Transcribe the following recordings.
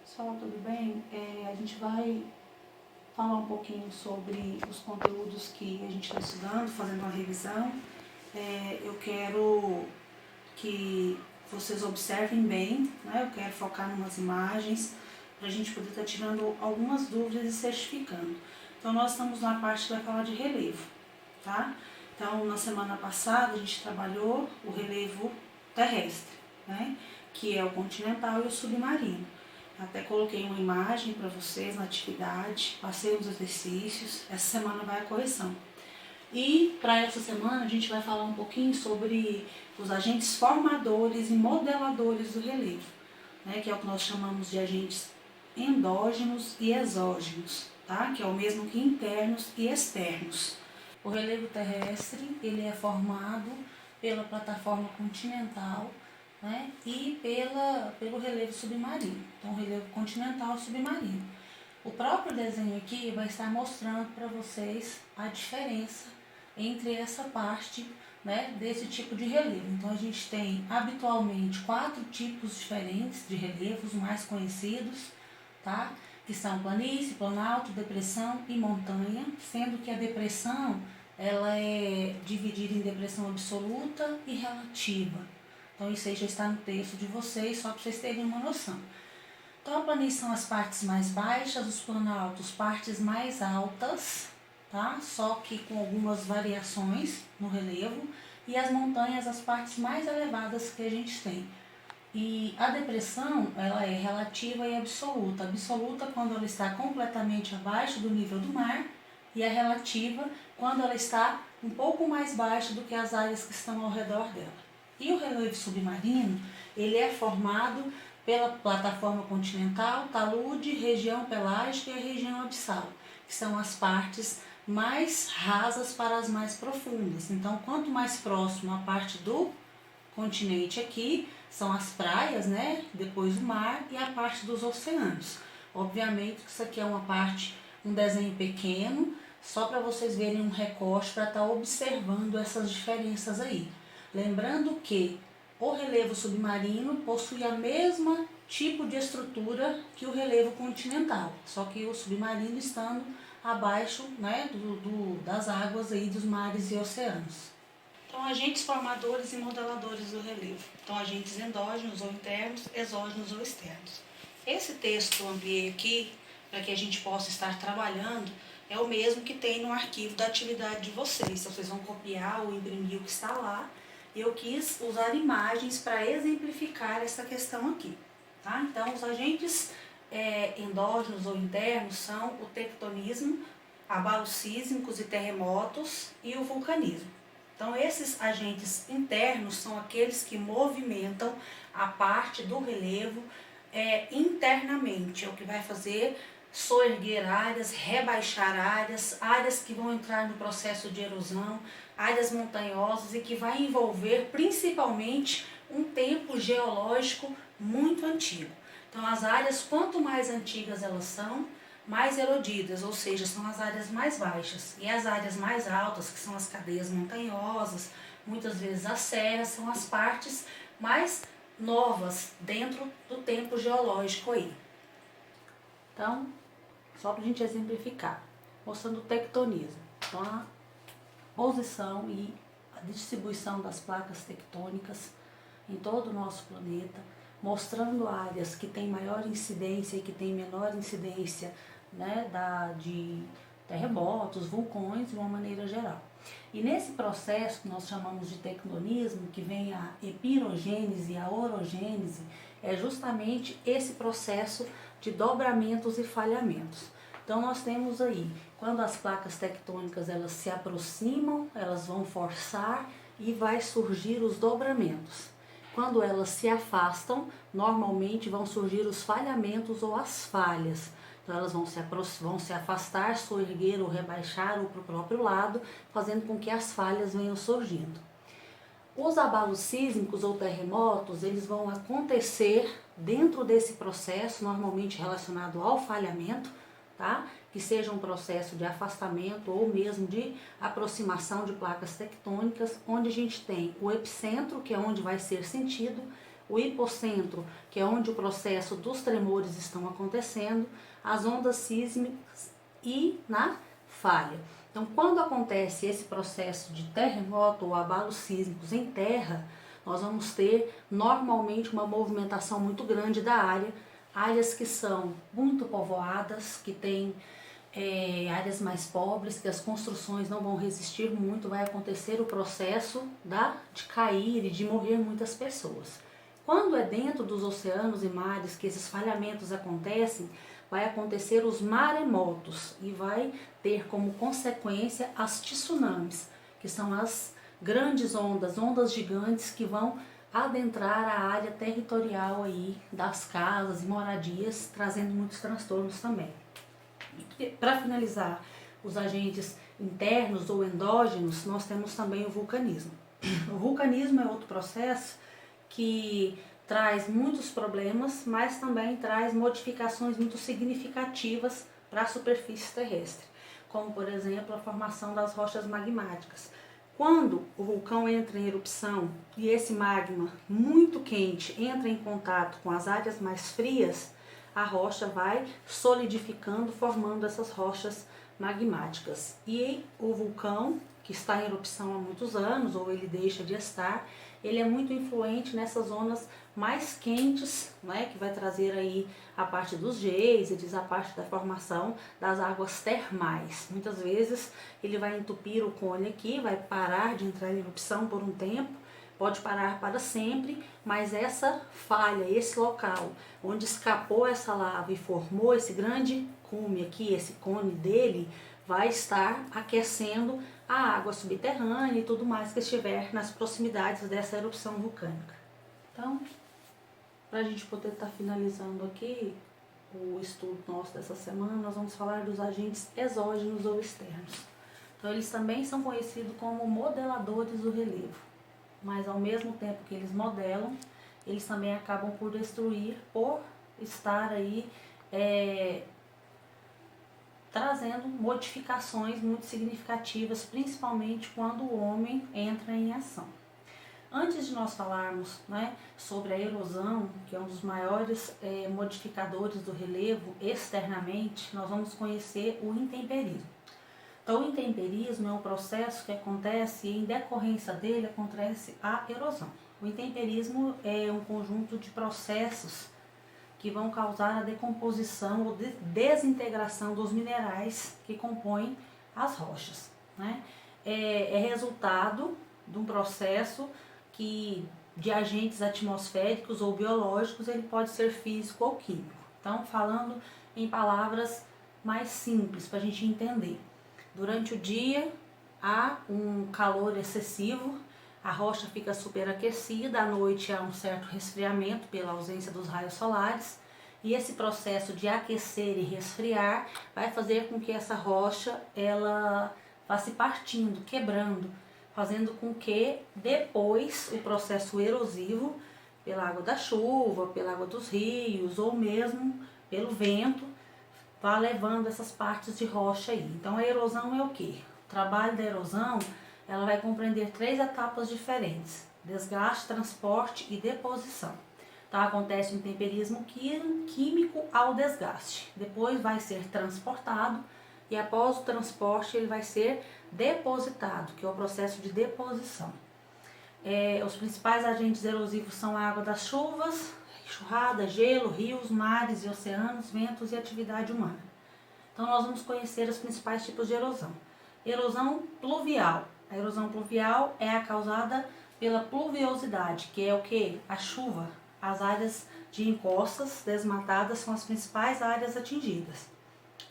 Pessoal, tudo bem? A gente vai falar um pouquinho sobre os conteúdos que a gente está estudando, fazendo uma revisão. Eu quero que vocês observem bem, né? Eu quero focar em umas imagens para a gente poder estar tirando algumas dúvidas e certificando. Então, nós estamos na parte que vai falar de relevo, tá? Então, na semana passada, a gente trabalhou o relevo terrestre, né? Que é o continental e o submarino. Até coloquei uma imagem para vocês na atividade, passei os exercícios, essa semana vai a correção. E para essa semana a gente vai falar um pouquinho sobre os agentes formadores e modeladores do relevo, né, que é o que nós chamamos de agentes endógenos e exógenos, tá? Que é o mesmo que internos e externos. O relevo terrestre ele é formado pela plataforma continental, né, e pelo relevo submarino, então relevo continental e submarino. O próprio desenho aqui vai estar mostrando para vocês a diferença entre essa parte, né, desse tipo de relevo. Então a gente tem habitualmente 4 tipos diferentes de relevos mais conhecidos, tá? Que são planície, planalto, depressão e montanha, sendo que a depressão ela é dividida em depressão absoluta e relativa. Então isso aí já está no texto de vocês, só para vocês terem uma noção. Então a planície são as partes mais baixas, os planaltos partes mais altas, tá? Só que com algumas variações no relevo, e as montanhas as partes mais elevadas que a gente tem. E a depressão, ela é relativa e absoluta. Absoluta quando ela está completamente abaixo do nível do mar, e é relativa quando ela está um pouco mais baixa do que as áreas que estão ao redor dela. E o relevo submarino, ele é formado pela plataforma continental, talude, região pelágica e a região abissal, que são as partes mais rasas para as mais profundas. Então, quanto mais próximo a parte do continente aqui, são as praias, né? Depois o mar e a parte dos oceanos. Obviamente que isso aqui é uma parte, um desenho pequeno, só para vocês verem um recorte para estar observando essas diferenças aí. Lembrando que o relevo submarino possui a mesma tipo de estrutura que o relevo continental, só que o submarino estando abaixo, né, das águas aí dos mares e oceanos. Então, agentes formadores e modeladores do relevo. Então, agentes endógenos ou internos, exógenos ou externos. Esse texto que eu ampliei aqui, para que a gente possa estar trabalhando, é o mesmo que tem no arquivo da atividade de vocês. Então, vocês vão copiar ou imprimir o que está lá. Eu quis usar imagens para exemplificar essa questão aqui. Tá? Então, os agentes endógenos ou internos são o tectonismo, abalos sísmicos e terremotos e o vulcanismo. Então, esses agentes internos são aqueles que movimentam a parte do relevo internamente, é o que vai fazer soerguer áreas, rebaixar áreas, áreas que vão entrar no processo de erosão, áreas montanhosas e que vai envolver principalmente um tempo geológico muito antigo. Então, as áreas, quanto mais antigas elas são, mais erodidas, ou seja, são as áreas mais baixas. E as áreas mais altas, que são as cadeias montanhosas, muitas vezes as serras, são as partes mais novas dentro do tempo geológico aí. Então, só para a gente exemplificar, mostrando o tectonismo. Então, a posição e a distribuição das placas tectônicas em todo o nosso planeta, mostrando áreas que têm maior incidência e que têm menor incidência, né, de terremotos, vulcões, de uma maneira geral. E nesse processo que nós chamamos de tectonismo, que vem a epirogênese e a orogênese, é justamente esse processo de dobramentos e falhamentos. Então nós temos aí, quando as placas tectônicas elas se aproximam, elas vão forçar e vai surgir os dobramentos. Quando elas se afastam, normalmente vão surgir os falhamentos ou as falhas. Então elas vão se afastar, soerguer ou rebaixar ou para o próprio lado, fazendo com que as falhas venham surgindo. Os abalos sísmicos ou terremotos, eles vão acontecer dentro desse processo, normalmente relacionado ao falhamento, tá? Que seja um processo de afastamento ou mesmo de aproximação de placas tectônicas, onde a gente tem o epicentro, que é onde vai ser sentido, o hipocentro, que é onde o processo dos tremores estão acontecendo, as ondas sísmicas e na falha. Então, quando acontece esse processo de terremoto ou abalos sísmicos em terra, nós vamos ter normalmente uma movimentação muito grande da área, áreas que são muito povoadas, que têm áreas mais pobres, que as construções não vão resistir muito, vai acontecer o processo de cair e de morrer muitas pessoas. Quando é dentro dos oceanos e mares que esses falhamentos acontecem, vai acontecer os maremotos e vai ter como consequência as tsunamis, que são as grandes ondas, ondas gigantes que vão adentrar a área territorial aí das casas e moradias, trazendo muitos transtornos também. Para finalizar, os agentes internos ou endógenos, nós temos também o vulcanismo. O vulcanismo é outro processo que traz muitos problemas, mas também traz modificações muito significativas para a superfície terrestre, como por exemplo a formação das rochas magmáticas. Quando o vulcão entra em erupção e esse magma muito quente entra em contato com as áreas mais frias, a rocha vai solidificando, formando essas rochas magmáticas. E o vulcão, que está em erupção há muitos anos, ou ele deixa de estar, ele é muito influente nessas zonas mais quentes, né, que vai trazer aí a parte dos geysers, a parte da formação das águas termais. Muitas vezes ele vai entupir o cone aqui, vai parar de entrar em erupção por um tempo, pode parar para sempre, mas essa falha, esse local onde escapou essa lava e formou esse grande cume aqui, esse cone dele, vai estar aquecendo a água subterrânea e tudo mais que estiver nas proximidades dessa erupção vulcânica. Então, para a gente poder estar finalizando aqui o estudo nosso dessa semana, nós vamos falar dos agentes exógenos ou externos. Então, eles também são conhecidos como modeladores do relevo, mas ao mesmo tempo que eles modelam, eles também acabam por destruir, por estar aí trazendo modificações muito significativas, principalmente quando o homem entra em ação. Antes de nós falarmos, né, sobre a erosão, que é um dos maiores modificadores do relevo externamente, nós vamos conhecer o intemperismo. Então, o intemperismo é um processo que acontece e em decorrência dele acontece a erosão. O intemperismo é um conjunto de processos que vão causar a decomposição ou desintegração dos minerais que compõem as rochas, né? É resultado de um processo de agentes atmosféricos ou biológicos, ele pode ser físico ou químico. Então, falando em palavras mais simples para a gente entender. Durante o dia há um calor excessivo, a rocha fica superaquecida, à noite há um certo resfriamento pela ausência dos raios solares, e esse processo de aquecer e resfriar vai fazer com que essa rocha ela vá se partindo, quebrando, fazendo com que depois o processo erosivo, pela água da chuva, pela água dos rios ou mesmo pelo vento, vá levando essas partes de rocha aí. Então a erosão é o quê? O trabalho da erosão, ela vai compreender 3 etapas diferentes: desgaste, transporte e deposição. Então acontece o intemperismo químico ao desgaste. Depois vai ser transportado e após o transporte ele vai ser depositado, que é o processo de deposição. Os principais agentes erosivos são a água das chuvas, enxurrada, gelo, rios, mares e oceanos, ventos e atividade humana. Então nós vamos conhecer os principais tipos de erosão. Erosão pluvial. A erosão pluvial é a causada pela pluviosidade, que é o que? A chuva. As áreas de encostas desmatadas são as principais áreas atingidas.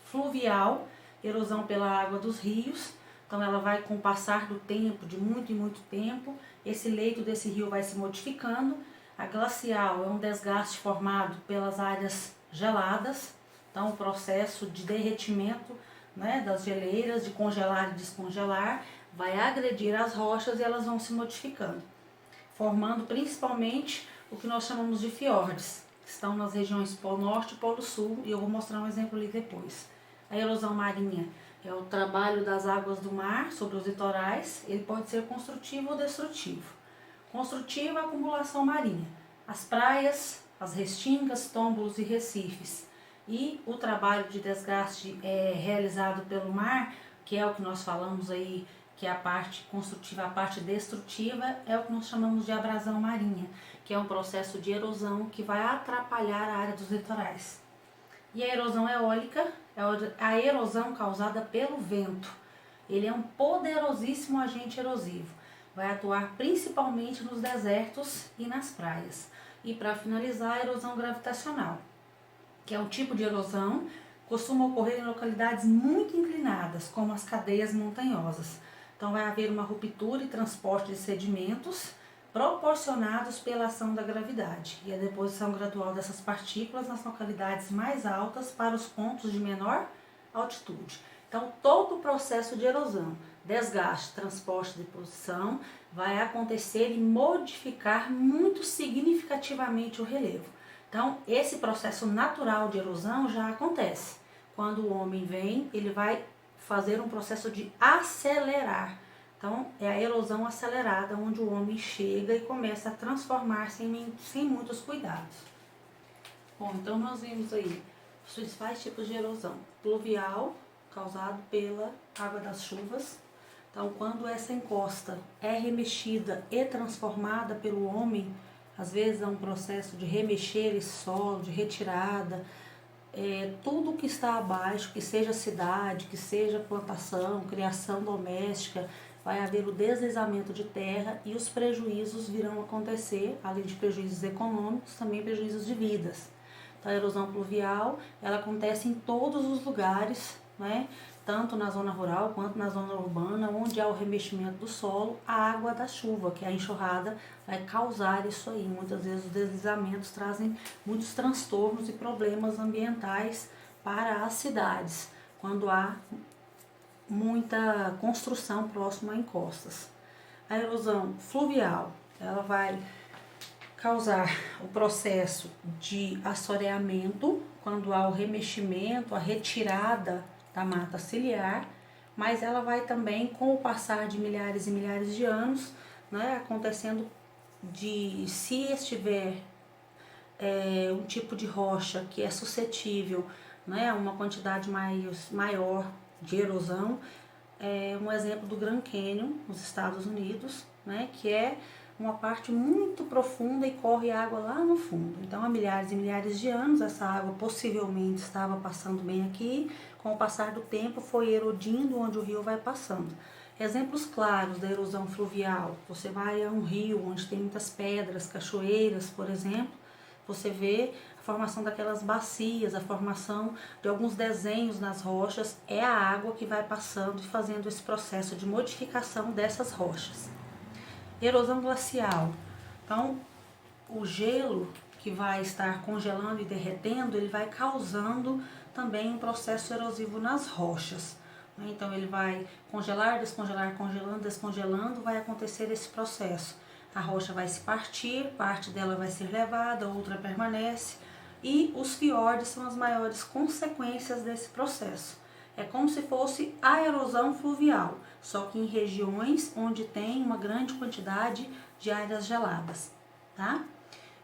Fluvial, erosão pela água dos rios. Então ela vai, com o passar do tempo, de muito e muito tempo, esse leito desse rio vai se modificando. A glacial é um desgaste formado pelas áreas geladas, então o processo de derretimento, né, das geleiras, de congelar e descongelar, vai agredir as rochas e elas vão se modificando, formando principalmente o que nós chamamos de fiordes, que estão nas regiões Polo Norte e Polo Sul, e eu vou mostrar um exemplo ali depois. A erosão marinha é o trabalho das águas do mar sobre os litorais, ele pode ser construtivo ou destrutivo. Construtivo é a acumulação marinha. as praias, as restingas, tombos e recifes. E o trabalho de desgaste realizado pelo mar, que é o que nós falamos aí, que é a parte construtiva, a parte destrutiva, é o que nós chamamos de abrasão marinha, que é um processo de erosão que vai atrapalhar a área dos litorais. E a erosão eólica é a erosão causada pelo vento. Ele é um poderosíssimo agente erosivo. Vai atuar principalmente nos desertos e nas praias. E para finalizar, a erosão gravitacional, que é um tipo de erosão que costuma ocorrer em localidades muito inclinadas, como as cadeias montanhosas. Então vai haver uma ruptura e transporte de sedimentos proporcionados pela ação da gravidade e a deposição gradual dessas partículas nas localidades mais altas para os pontos de menor altitude. Então todo o processo de erosão, desgaste, transporte e deposição vai acontecer e modificar muito significativamente o relevo. Então esse processo natural de erosão já acontece. Quando o homem vem, ele vai fazer um processo de acelerar. Então, é a erosão acelerada, onde o homem chega e começa a transformar-se sem muitos cuidados. Bom, então nós vimos aí os principais tipos de erosão. Pluvial, causado pela água das chuvas. Então, quando essa encosta é remexida e transformada pelo homem, às vezes é um processo de remexer esse solo, de retirada, tudo que está abaixo, que seja cidade, que seja plantação, criação doméstica, vai haver o deslizamento de terra e os prejuízos virão acontecer, além de prejuízos econômicos, também prejuízos de vidas. Então, a erosão pluvial, ela acontece em todos os lugares, né? Tanto na zona rural quanto na zona urbana, onde há o remeximento do solo, a água da chuva, que é a enxurrada, vai causar isso aí. Muitas vezes os deslizamentos trazem muitos transtornos e problemas ambientais para as cidades, quando há muita construção próxima a encostas. A erosão fluvial, ela vai causar o processo de assoreamento, quando há o remeximento, a retirada da mata ciliar, mas ela vai também, com o passar de milhares e milhares de anos, né, acontecendo se estiver um tipo de rocha que é suscetível, né, a uma quantidade maior de erosão, um exemplo do Grand Canyon, nos Estados Unidos, né, que é uma parte muito profunda e corre água lá no fundo. Então, há milhares e milhares de anos, essa água possivelmente estava passando bem aqui. Com o passar do tempo, foi erodindo onde o rio vai passando. Exemplos claros da erosão fluvial: você vai a um rio onde tem muitas pedras, cachoeiras, por exemplo, você vê a formação daquelas bacias, a formação de alguns desenhos nas rochas, é a água que vai passando e fazendo esse processo de modificação dessas rochas. Erosão glacial. Então, o gelo que vai estar congelando e derretendo, ele vai causando também um processo erosivo nas rochas. Então, ele vai congelar, descongelar, congelando, descongelando, vai acontecer esse processo. A rocha vai se partir, parte dela vai ser levada, outra permanece, e os fiordes são as maiores consequências desse processo. É como se fosse a erosão fluvial, só que em regiões onde tem uma grande quantidade de áreas geladas, tá?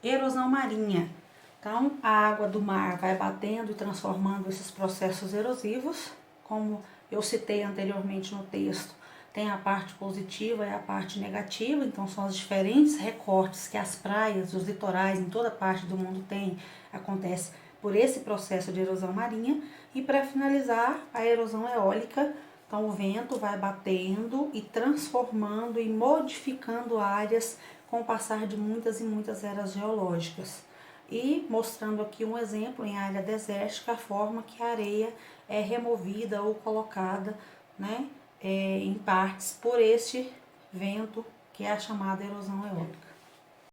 Erosão marinha. Então, a água do mar vai batendo e transformando esses processos erosivos. Como eu citei anteriormente no texto, tem a parte positiva e a parte negativa, então são os diferentes recortes que as praias, os litorais em toda parte do mundo têm, acontece por esse processo de erosão marinha. E para finalizar, a erosão eólica. Então o vento vai batendo e transformando e modificando áreas com o passar de muitas e muitas eras geológicas. E mostrando aqui um exemplo em área desértica, a forma que a areia é removida ou colocada, né, em partes por este vento, que é a chamada erosão eólica.